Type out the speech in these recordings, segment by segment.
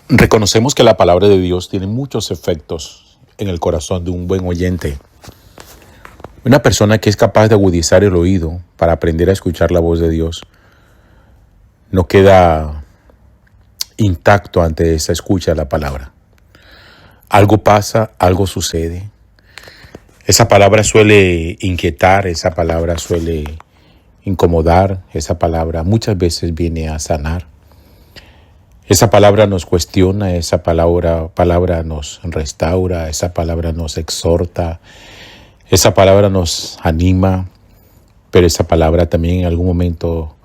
Reconocemos que la palabra de Dios tiene muchos efectos en el corazón de un buen oyente. Una persona que es capaz de agudizar el oído para aprender a escuchar la voz de Dios no queda intacto ante esa escucha de la palabra. Algo pasa, algo sucede. Esa palabra suele inquietar, esa palabra suele incomodar, esa palabra muchas veces viene a sanar. Esa palabra nos cuestiona, esa palabra nos restaura, esa palabra nos exhorta, esa palabra nos anima, pero esa palabra también en algún momento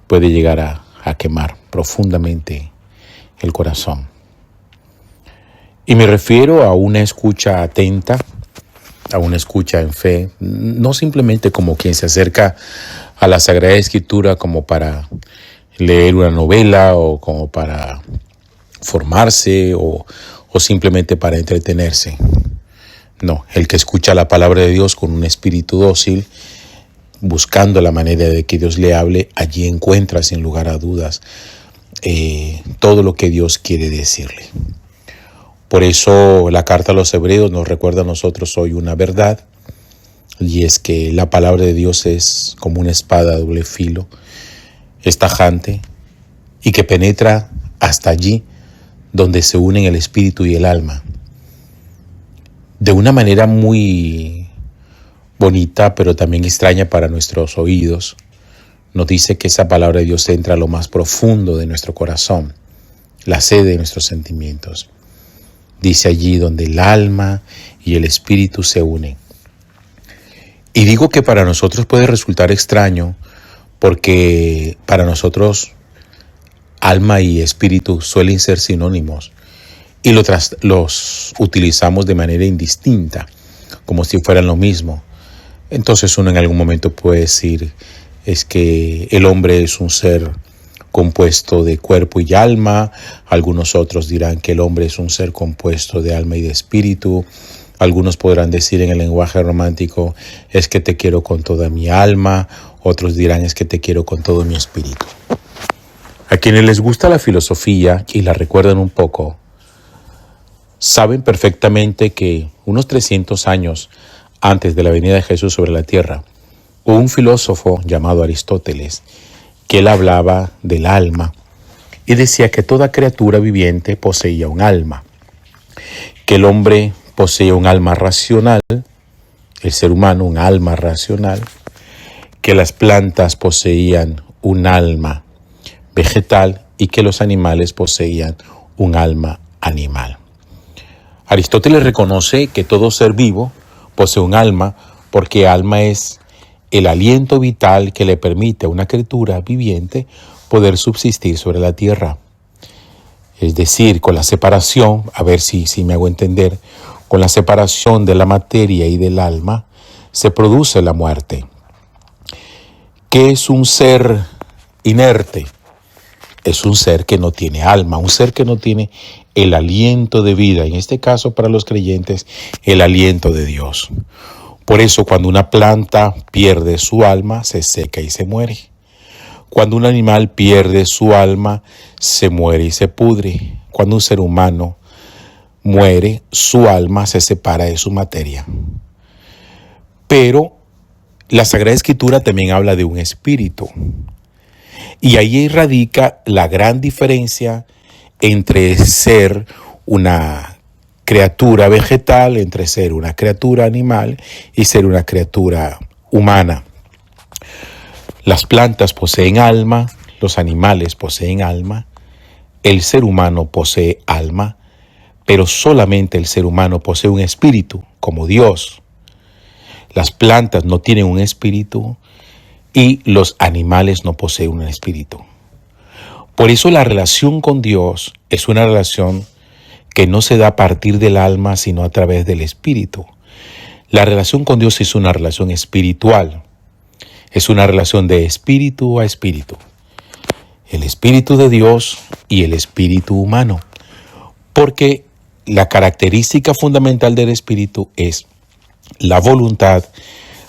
puede llegar a quemar profundamente el corazón. Y me refiero a una escucha atenta, a una escucha en fe, no simplemente como quien se acerca a la Sagrada Escritura como para leer una novela o como para formarse o simplemente para entretenerse. No, el que escucha la palabra de Dios con un espíritu dócil, buscando la manera de que Dios le hable, allí encuentra sin lugar a dudas todo lo que Dios quiere decirle. Por eso la carta a los Hebreos nos recuerda a nosotros hoy una verdad, y es que la palabra de Dios es como una espada de doble filo, es tajante y que penetra hasta allí donde se unen el espíritu y el alma. De una manera muy bonita, pero también extraña para nuestros oídos, nos dice que esa palabra de Dios entra a lo más profundo de nuestro corazón, la sede de nuestros sentimientos. Dice allí donde el alma y el espíritu se unen. Y digo que para nosotros puede resultar extraño, porque para nosotros alma y espíritu suelen ser sinónimos y los utilizamos de manera indistinta, como si fueran lo mismo. Entonces uno en algún momento puede decir, es que el hombre es un ser compuesto de cuerpo y alma. Algunos otros dirán que el hombre es un ser compuesto de alma y de espíritu. Algunos podrán decir en el lenguaje romántico, es que te quiero con toda mi alma. Otros dirán, es que te quiero con todo mi espíritu. A quienes les gusta la filosofía y la recuerdan un poco, saben perfectamente que unos 300 años antes de la venida de Jesús sobre la tierra, hubo un filósofo llamado Aristóteles, que él hablaba del alma y decía que toda criatura viviente poseía un alma, que el hombre poseía un alma racional, el ser humano un alma racional, que las plantas poseían un alma vegetal y que los animales poseían un alma animal. Aristóteles reconoce que todo ser vivo posee un alma, porque alma es el aliento vital que le permite a una criatura viviente poder subsistir sobre la tierra. Es decir, con la separación, a ver si me hago entender, con la separación de la materia y del alma, se produce la muerte. ¿Qué es un ser inerte? Es un ser que no tiene alma, un ser que no tiene el aliento de vida, en este caso para los creyentes, el aliento de Dios. Por eso cuando una planta pierde su alma, se seca y se muere. Cuando un animal pierde su alma, se muere y se pudre. Cuando un ser humano muere, su alma se separa de su materia. Pero la Sagrada Escritura también habla de un espíritu. Y ahí radica la gran diferencia entre ser una criatura vegetal, entre ser una criatura animal y ser una criatura humana. Las plantas poseen alma, los animales poseen alma, el ser humano posee alma, pero solamente el ser humano posee un espíritu, como Dios. Las plantas no tienen un espíritu y los animales no poseen un espíritu. Por eso la relación con Dios es una relación que no se da a partir del alma, sino a través del espíritu. La relación con Dios es una relación espiritual. Es una relación de espíritu a espíritu. El espíritu de Dios y el espíritu humano. Porque la característica fundamental del espíritu es la voluntad,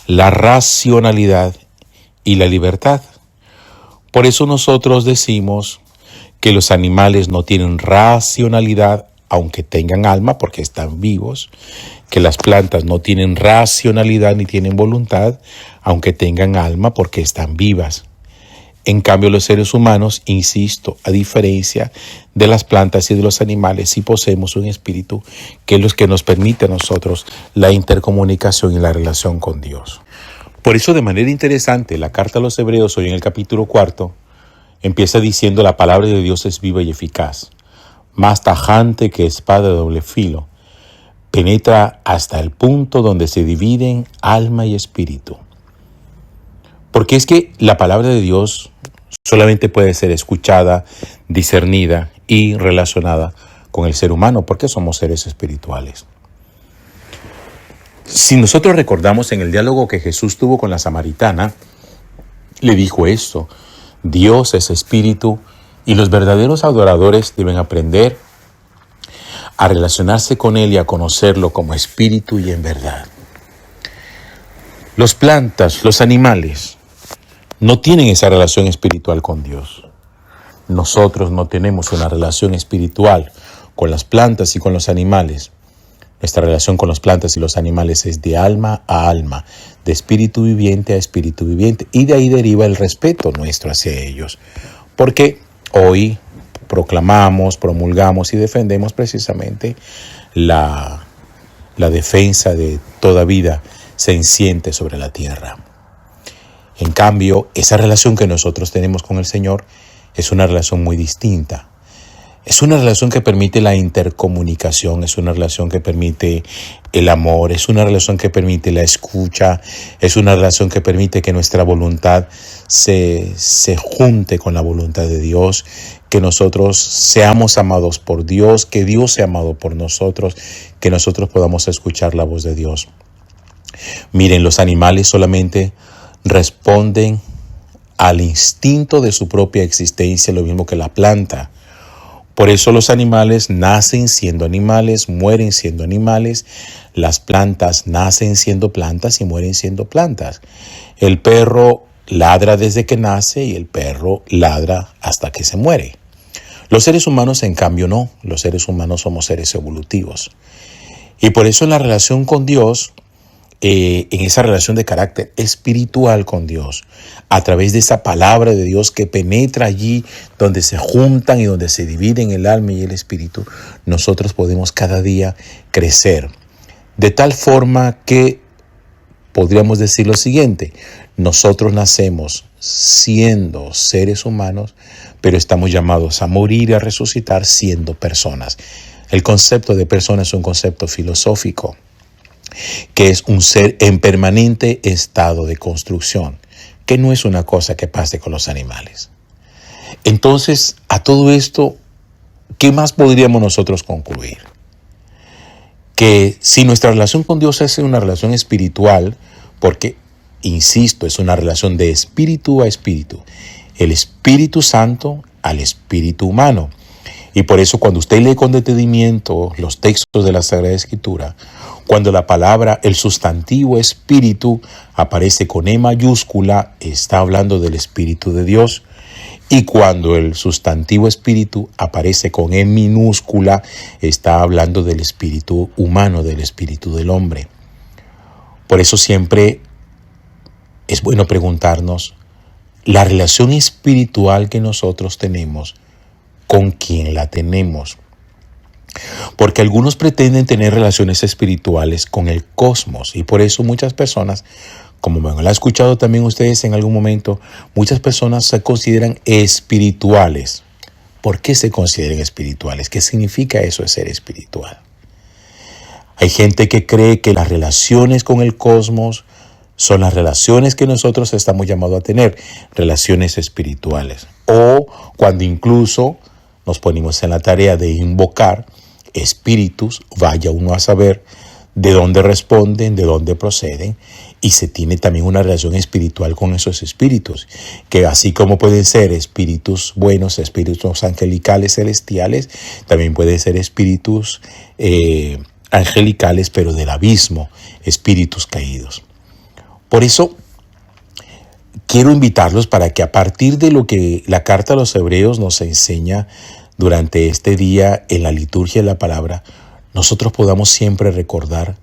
la racionalidad y la libertad. Por eso nosotros decimos que los animales no tienen racionalidad aunque tengan alma porque están vivos, que las plantas no tienen racionalidad ni tienen voluntad aunque tengan alma porque están vivas. En cambio, los seres humanos, insisto, a diferencia de las plantas y de los animales, sí poseemos un espíritu que es lo que nos permite a nosotros la intercomunicación y la relación con Dios. Por eso, de manera interesante, la carta a los Hebreos, hoy en el capítulo 4, empieza diciendo: la palabra de Dios es viva y eficaz, más tajante que espada de doble filo, penetra hasta el punto donde se dividen alma y espíritu. Porque es que la palabra de Dios solamente puede ser escuchada, discernida y relacionada con el ser humano, porque somos seres espirituales. Si nosotros recordamos en el diálogo que Jesús tuvo con la samaritana, le dijo esto: Dios es espíritu y los verdaderos adoradores deben aprender a relacionarse con Él y a conocerlo como espíritu y en verdad. Las plantas, los animales, no tienen esa relación espiritual con Dios. Nosotros no tenemos una relación espiritual con las plantas y con los animales. Nuestra relación con las plantas y los animales es de alma a alma, de espíritu viviente a espíritu viviente, y de ahí deriva el respeto nuestro hacia ellos. Porque hoy proclamamos, promulgamos y defendemos precisamente la defensa de toda vida senciente sobre la tierra. En cambio, esa relación que nosotros tenemos con el Señor es una relación muy distinta. Es una relación que permite la intercomunicación, es una relación que permite el amor, es una relación que permite la escucha, es una relación que permite que nuestra voluntad se junte con la voluntad de Dios, que nosotros seamos amados por Dios, que Dios sea amado por nosotros, que nosotros podamos escuchar la voz de Dios. Miren, los animales solamente responden al instinto de su propia existencia, lo mismo que la planta. Por eso los animales nacen siendo animales, mueren siendo animales. Las plantas nacen siendo plantas y mueren siendo plantas. El perro ladra desde que nace y el perro ladra hasta que se muere. Los seres humanos, en cambio, no. Los seres humanos somos seres evolutivos. Y por eso en la relación con Dios, en esa relación de carácter espiritual con Dios, a través de esa palabra de Dios que penetra allí donde se juntan y donde se dividen el alma y el espíritu, nosotros podemos cada día crecer. De tal forma que podríamos decir lo siguiente: nosotros nacemos siendo seres humanos, pero estamos llamados a morir y a resucitar siendo personas. El concepto de persona es un concepto filosófico, que es un ser en permanente estado de construcción, que no es una cosa que pase con los animales. Entonces, a todo esto, ¿qué más podríamos nosotros concluir? Que si nuestra relación con Dios es una relación espiritual, porque, insisto, es una relación de espíritu a espíritu, el Espíritu Santo al espíritu humano. Y por eso cuando usted lee con detenimiento los textos de la Sagrada Escritura, cuando la palabra, el sustantivo espíritu aparece con E mayúscula, está hablando del Espíritu de Dios. Y cuando el sustantivo espíritu aparece con E minúscula, está hablando del espíritu humano, del espíritu del hombre. Por eso siempre es bueno preguntarnos la relación espiritual que nosotros tenemos, ¿con quién la tenemos? Porque algunos pretenden tener relaciones espirituales con el cosmos y por eso muchas personas, como me lo han escuchado también ustedes en algún momento, muchas personas se consideran espirituales. ¿Por qué se consideran espirituales? ¿Qué significa eso de ser espiritual? Hay gente que cree que las relaciones con el cosmos son las relaciones que nosotros estamos llamados a tener, relaciones espirituales. O cuando incluso nos ponemos en la tarea de invocar espíritus, vaya uno a saber de dónde responden, de dónde proceden, y se tiene también una relación espiritual con esos espíritus, que así como pueden ser espíritus buenos, espíritus angelicales, celestiales, también pueden ser espíritus angelicales, pero del abismo, espíritus caídos. Por eso, quiero invitarlos para que a partir de lo que la carta a los Hebreos nos enseña durante este día en la liturgia de la palabra, nosotros podamos siempre recordar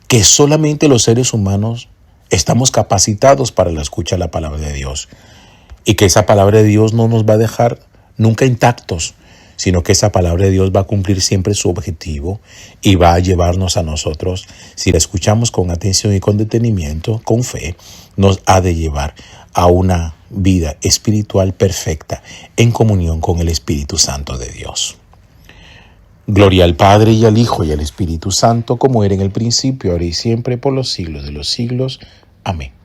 que solamente los seres humanos estamos capacitados para la escucha de la palabra de Dios y que esa palabra de Dios no nos va a dejar nunca intactos, sino que esa palabra de Dios va a cumplir siempre su objetivo y va a llevarnos a nosotros, si la escuchamos con atención y con detenimiento, con fe, nos ha de llevar a una vida espiritual perfecta en comunión con el Espíritu Santo de Dios. Gloria al Padre y al Hijo y al Espíritu Santo, como era en el principio, ahora y siempre, por los siglos de los siglos. Amén.